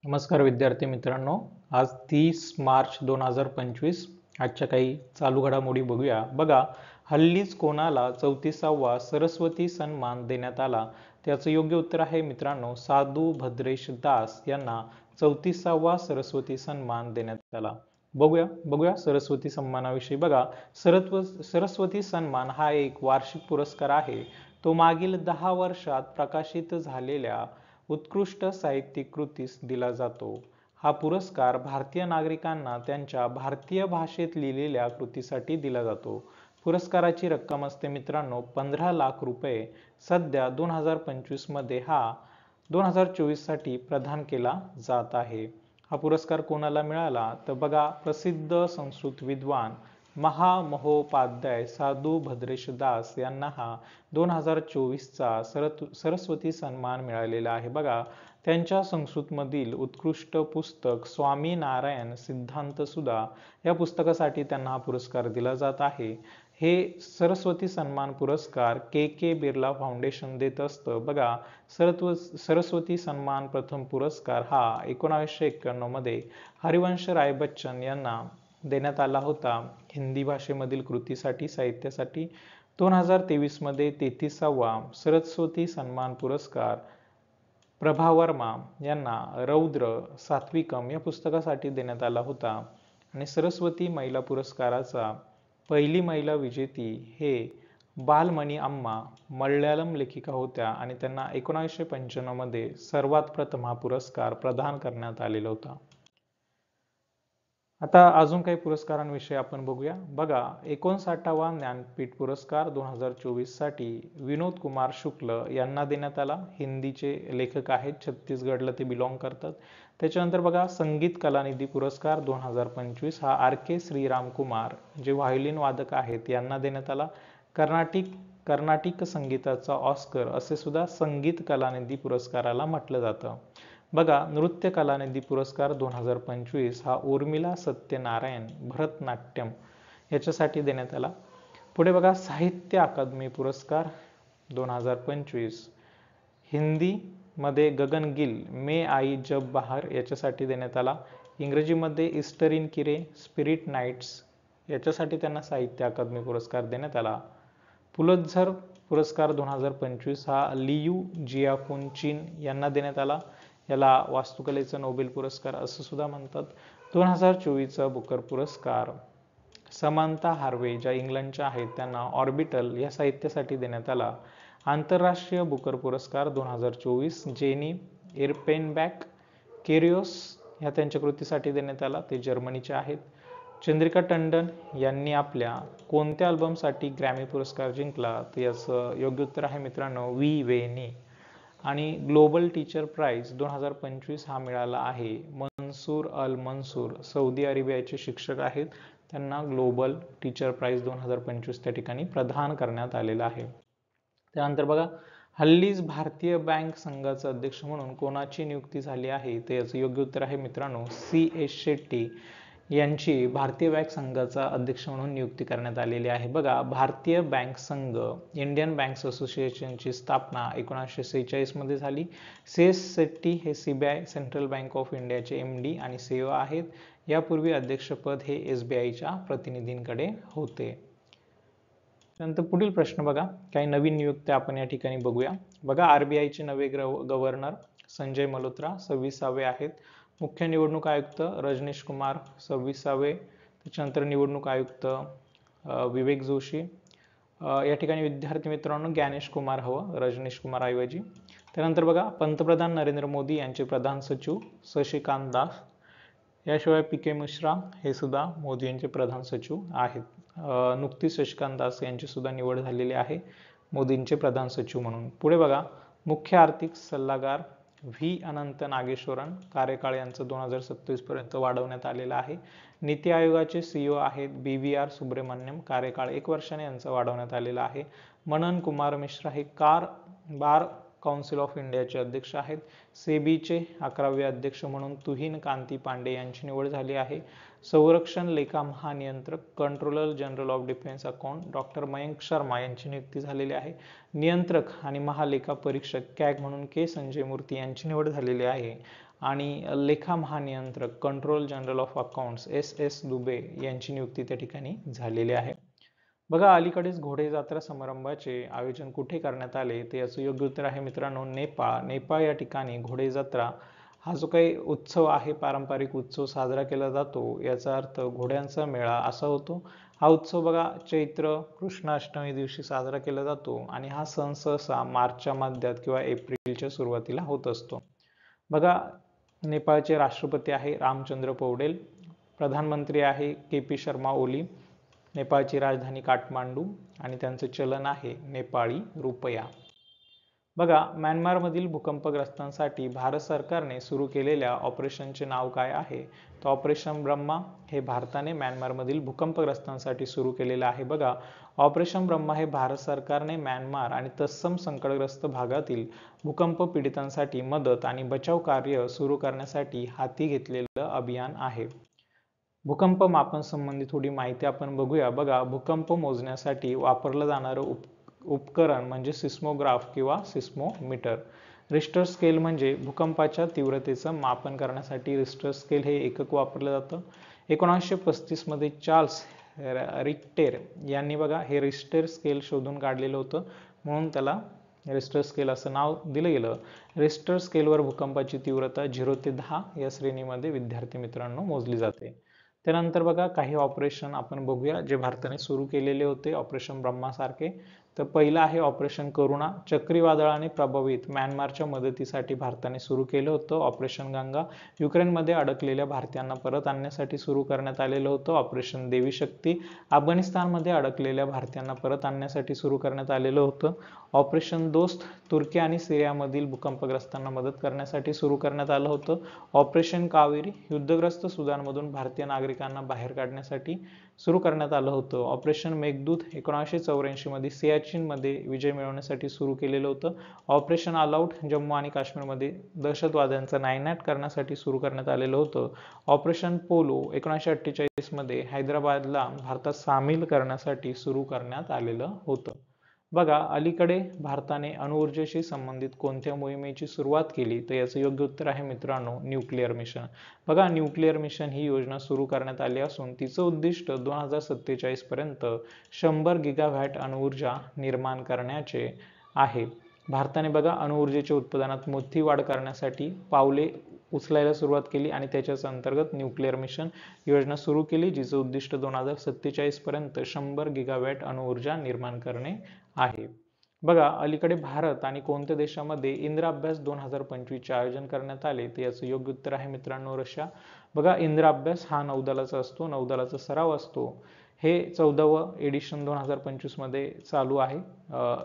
नमस्कार विद्यार्थी मित्रांनो, आज 30 मार्च 2025 आजच्या काही चालू घडामोडी बघूया. बघा, हल्लीच कोणाला 34वा सरस्वती सन्मान देण्यात आला? त्याचं योग्य उत्तर आहे मित्रांनो, साधू भद्रेश दास यांना 34वा सरस्वती सन्मान देण्यात आला. बघूया सरस्वती सन्मानाविषयी. बघा, सरस्वती सन्मान हा एक वार्षिक पुरस्कार आहे. तो मागील 10 वर्षात प्रकाशित झालेल्या उत्कृष्ट साहित्यिक कृतीस दिला जातो. हा पुरस्कार भारतीय नागरिकांना त्यांच्या भारतीय भाषेत लिहिलेल्या कृतीसाठी दिला जातो. पुरस्काराची रक्कम असते मित्रांनो 15 लाख रुपये. सध्या 2025 मध्ये हा 2024 साठी प्रदान केला जात आहे. हा पुरस्कार कोणाला मिळाला? तर बघा, प्रसिद्ध संस्कृत विद्वान महामहोपाध्याय साधू भद्रेश दास यांना हा 2024चा सरस्वती सन्मान मिळालेला आहे. बघा, त्यांच्या संस्कृतमधील उत्कृष्ट पुस्तक स्वामी नारायण सिद्धांत सुधा या पुस्तकासाठी त्यांना हा पुरस्कार दिला जात आहे. हे सरस्वती सन्मान पुरस्कार के बिर्ला फाउंडेशन देत असतं. बघा, सरस्वती सन्मान प्रथम पुरस्कार हा 1991 मध्ये हरिवंश राय बच्चन यांना देण्यात आला होता हिंदी भाषेमधील कृतीसाठी, साहित्यासाठी. 2023 मध्ये 33वा सरस्वती सन्मान पुरस्कार प्रभा वर्मा यांना रौद्र सात्विकम या पुस्तकासाठी देण्यात आला होता. आणि सरस्वती महिला पुरस्काराचा पहिली महिला विजेती हे बालमणी अम्मा मल्याळम लेखिका होत्या आणि त्यांना 1995 मध्ये सर्वात प्रथम हा पुरस्कार प्रदान करण्यात आलेला होता. आता अजून काही पुरस्कारांविषयी आपण बघूया. बघा, 59वा ज्ञानपीठ पुरस्कार 2024 साठी विनोद कुमार शुक्ल यांना देण्यात आला. हिंदीचे लेखक आहेत, छत्तीसगडला ते बिलॉंग करतात. त्याच्यानंतर बघा, संगीत कलानिधी पुरस्कार 2025 हा RK श्रीराम कुमार जे व्हायोलिन वादक आहेत यांना देण्यात आला. कर्नाटिक संगीताचा ऑस्कर असे सुद्धा संगीत कलानिधी पुरस्काराला म्हटलं जातं. बघा, नृत्य कलानिधी पुरस्कार 2025 हा उर्मिला सत्यनारायण भरतनाट्यम याच्यासाठी देण्यात आला. पुढे बघा, साहित्य अकादमी पुरस्कार 2025 हिंदी मध्ये गगन गिल मे आई जब बहार याच्यासाठी देण्यात आला. इंग्रजीमध्ये ईस्टर इन किरे स्पिरिट नाईट्स याच्यासाठी त्यांना साहित्य अकादमी पुरस्कार देण्यात आला. पुलित्झर पुरस्कार 2025 हा लियू जियाफुन चिन यांना देण्यात आला. याला वास्तुकलेचा नोबेल पुरस्कार असं सुद्धा म्हणतात. 2024चा बुकर पुरस्कार समांथा हार्वे ज्या इंग्लंडच्या आहेत त्यांना ऑर्बिटल या साहित्यासाठी देण्यात आला. आंतरराष्ट्रीय बुकर पुरस्कार 2024 जेनी एरपेनबॅक केरियोस ह्या त्यांच्या कृतीसाठी देण्यात आला. ते जर्मनीचे आहेत. चंद्रिका टंडन यांनी आपल्या कोणत्या अल्बमसाठी ग्रॅमी पुरस्कार जिंकला? तर याचं योग्य उत्तर आहे मित्रांनो वी वेनी. आणि ग्लोबल टीचर प्राइज 2025 हा मिळाला आहे मनसूर अल मंसूर, सौदी अरेबियाचे शिक्षक आहेत. त्यांना ग्लोबल टीचर प्राइज 2025 त्या ठिकाणी प्रदान करण्यात आलेला आहे. त्यानंतर बघा, हल्लीच भारतीय बँक संघाचा अध्यक्ष म्हणून कोणाची नियुक्ती झाली आहे? तर याचं योग्य उत्तर आहे मित्रांनो CS शेट्टी यांची भारतीय बँक संघाचा अध्यक्ष म्हणून नियुक्ती करण्यात आलेली आहे. बघा, भारतीय बँक संघ इंडियन बँक्स असोसिएशनची स्थापना 1946 मध्ये झाली. CS शेट्टी हे CBI सेंट्रल बँक ऑफ इंडियाचे MD आणि CEO आहेत. यापूर्वी अध्यक्षपद हे SBIच्या प्रतिनिधींकडे होते. त्यानंतर पुढील प्रश्न बघा, काही नवीन नियुक्त्या आपण या ठिकाणी बघूया. बघा, RBI चे नवे गव्हर्नर संजय मल्होत्रा 26वे आहेत. मुख्य निवडणूक आयुक्त रजनीश कुमार 26वे. त्याच्यानंतर निवडणूक आयुक्त विवेक जोशी. या ठिकाणी विद्यार्थी मित्रांनो ज्ञानेश कुमार हवं रजनीश कुमार ऐवजी. त्यानंतर बघा, पंतप्रधान नरेंद्र मोदी यांचे प्रधान सचिव शशिकांत दास. याशिवाय PK मिश्रा हे सुद्धा मोदी यांचे प्रधान सचिव आहेत. नुकतीच शशिकांत दास यांची सुद्धा निवड झालेली आहे मोदींचे प्रधान सचिव म्हणून. पुढे बघा, मुख्य आर्थिक सल्लागार V अनंत नागेश्वरन कार्यकाळ यांचं 2027 पर्यंत वाढवण्यात आलेला आहे. नीती आयोगाचे CEO आहेत BVR सुब्रमण्यम, कार्यकाळ 1 वर्षाने यांचा वाढवण्यात आलेला आहे. मनन कुमार मिश्रा हे बार काउन्सिल ऑफ इंडियाचे अध्यक्ष आहेत. सेबीचे 11वे अध्यक्ष म्हणून तुहिन कांती पांडे यांची निवड झाली आहे. संरक्षण लेखा महानियंत्रक controller general of defence account doctor Mayank Sharma यांची नियुक्ती झालेली आहे. नियंत्रक आणि महालेखा परीक्षक CAG म्हणून K संजय मूर्ती यांची निवड झालेली आहे. आणि लेखा महानियंत्रक control general of accounts SS Dubey यांची नियुक्ती त्या ठिकाणी झालेली आहे. बघा, अलीकडेच घोडे जत्रा समारंभाचे आयोजन कुठे करण्यात आले, ते याचं योग्य उत्तर आहे मित्रांनो नेपाळ. नेपाळ या ठिकाणी घोडे जत्रा हा जो काही उत्सव आहे, पारंपरिक उत्सव साजरा केला जातो, याचा अर्थ घोड्यांचा मेळा असा होतो. हा उत्सव बघा चैत्र कृष्ण अष्टमी दिवशी साजरा केला जातो आणि हा सण सहसा मार्चच्या मध्यात किंवा एप्रिलच्या सुरुवातीला होत असतो. बघा, नेपाळचे राष्ट्रपती आहे रामचंद्र पौडेल, प्रधानमंत्री आहे KP शर्मा ओली, नेपाळची राजधानी काठमांडू आणि त्यांचे चलन आहे नेपाळी रुपया. बघा, म्यानमारमधील भूकंपग्रस्तांसाठी भारत सरकारने सुरू केलेल्या ऑपरेशनचे नाव काय आहे, तर ऑपरेशन ब्रह्मा हे भारताने म्यानमारमधील भूकंपग्रस्तांसाठी सुरू केलेलं आहे. बघा, ऑपरेशन ब्रह्मा हे भारत सरकारने म्यानमार आणि तत्सम संकटग्रस्त भागातील भूकंप पीडितांसाठी मदत आणि बचाव कार्य सुरू करण्यासाठी हाती घेतलेलं अभियान आहे. भूकंप मापन संबंधी थोडी माहिती आपण बघूया. बघा, भूकंप मोजण्यासाठी वापरलं जाणारं उपकरण म्हणजे सिस्मोग्राफ किंवा सिस्मोमीटर. रिश्टर स्केल म्हणजे भूकंपाच्या तीव्रतेचं मापन करण्यासाठी रिश्टर स्केल हे एकक वापरलं जातं. 1935 मध्ये चार्ल्स रिक्टर यांनी बघा हे रिश्टर स्केल शोधून काढलेलं होतं, म्हणून त्याला रिश्टर स्केल असं नाव दिलं गेलं. रिश्टर स्केलवर भूकंपाची तीव्रता 0 ते 10 या श्रेणीमध्ये विद्यार्थी मित्रांनो मोजली जाते. त्यानंतर बघा काही ऑपरेशन आपण बघूया जे भारताने सुरू केलेले होते ऑपरेशन ब्रह्मा सारखे. तर पहिलं आहे ऑपरेशन करुणा. चक्रीवादळाने प्रभावित म्यानमारच्या मदतीसाठी भारताने सुरू केलं होतं. ऑपरेशन गंगा युक्रेनमध्ये अडकलेल्या भारतीयांना परत आणण्यासाठी सुरू करण्यात आलेलं होतं. ऑपरेशन देवी शक्ती अफगाणिस्तानमध्ये अडकलेल्या भारतीयांना परत आणण्यासाठी सुरू करण्यात आलेलं होतं. ऑपरेशन दोस्त तुर्की आणि सिरियामधील भूकंपग्रस्तांना मदत करण्यासाठी सुरू करण्यात आलं होतं. ऑपरेशन कावेरी युद्धग्रस्त सुदानमधून भारतीय नागरिकांना बाहेर काढण्यासाठी सुरू करण्यात आलं होतं. ऑपरेशन मेघदूत 1984 मध्ये सियाचीनमध्ये विजय मिळवण्यासाठी सुरू केलेलं होतं. ऑपरेशन ऑल आउट जम्मू आणि काश्मीरमध्ये दहशतवाद्यांचा नायनाट करण्यासाठी सुरू करण्यात आलेलं होतं. ऑपरेशन पोलो 1948 मध्ये हैदराबादला भारतात सामील करण्यासाठी सुरू करण्यात आलेलं होतं. बघा, अलीकडे भारताने अणुऊर्जेशी संबंधित कोणत्या मोहिमेची सुरुवात केली, तर याचं योग्य उत्तर आहे मित्रांनो न्यूक्लिअर मिशन. बघा, न्यूक्लिअर मिशन ही योजना सुरू करण्यात आली असून तिचं उद्दिष्ट 2047 पर्यंत 100 गिगावॅट अणुऊर्जा निर्माण करण्याचे आहे. भारताने बघा अणुऊर्जेच्या उत्पादनात मोठी वाढ करण्यासाठी पावले उचलायला सुरुवात केली आणि त्याच्याच अंतर्गत न्यूक्लिअर मिशन योजना सुरू केली, जिचं उद्दिष्ट 2047 पर्यंत 100 गिगावॅट अणुऊर्जा निर्माण करणे आहे. बघा, अलीकडे भारत आणि कोणत्या देशामध्ये इंद्र अभ्यास 2025 चे आयोजन करण्यात आले, तर याचं योग्य उत्तर आहे मित्रांनो रशिया. बघा, इंद्र अभ्यास हा नौदलाचा असतो, नौदलाचा सराव असतो. हे 14व एडिशन 2025 मध्ये चालू आहे.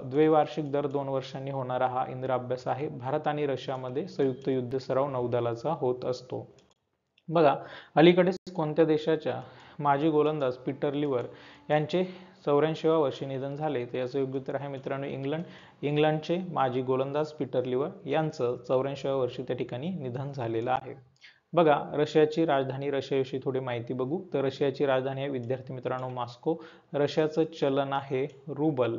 द्वैवार्षिक दर 2 वर्षांनी होणारा हा इंद्र अभ्यास आहे. भारत आणि रशियामध्ये संयुक्त युद्ध सराव नौदलाचा होत असतो. बघा, अलीकडेच कोणत्या देशाच्या माजी गोलंदाज पीटर लिव्हर यांचे 84व्या वर्षी निधन झाले, तर याचं योग्य उत्तर आहे मित्रांनो इंग्लंड. इंग्लंडचे माजी गोलंदाज पीटर लिव्हर यांचं 84व्या वर्षी त्या ठिकाणी निधन झालेलं आहे. बघा, रशियाची राजधानी रशियाविषयी थोडी माहिती बघू. तर रशियाची राजधानी आहे विद्यार्थी मित्रांनो मॉस्को. रशियाचं चलन आहे रुबल.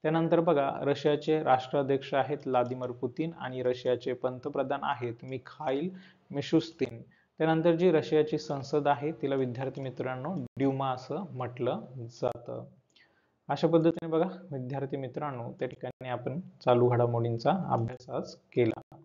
त्यानंतर बघा, रशियाचे राष्ट्राध्यक्ष आहेत व्लादिमीर पुतिन आणि रशियाचे पंतप्रधान आहेत मिखाईल मिशुस्तिन. त्यानंतर जी रशियाची संसद आहे तिला विद्यार्थी मित्रांनो ड्यूमा असं म्हटलं जातं. अशा पद्धतीने बघा विद्यार्थी मित्रांनो त्या ठिकाणी आपण चालू घडामोडींचा अभ्यास आज केला.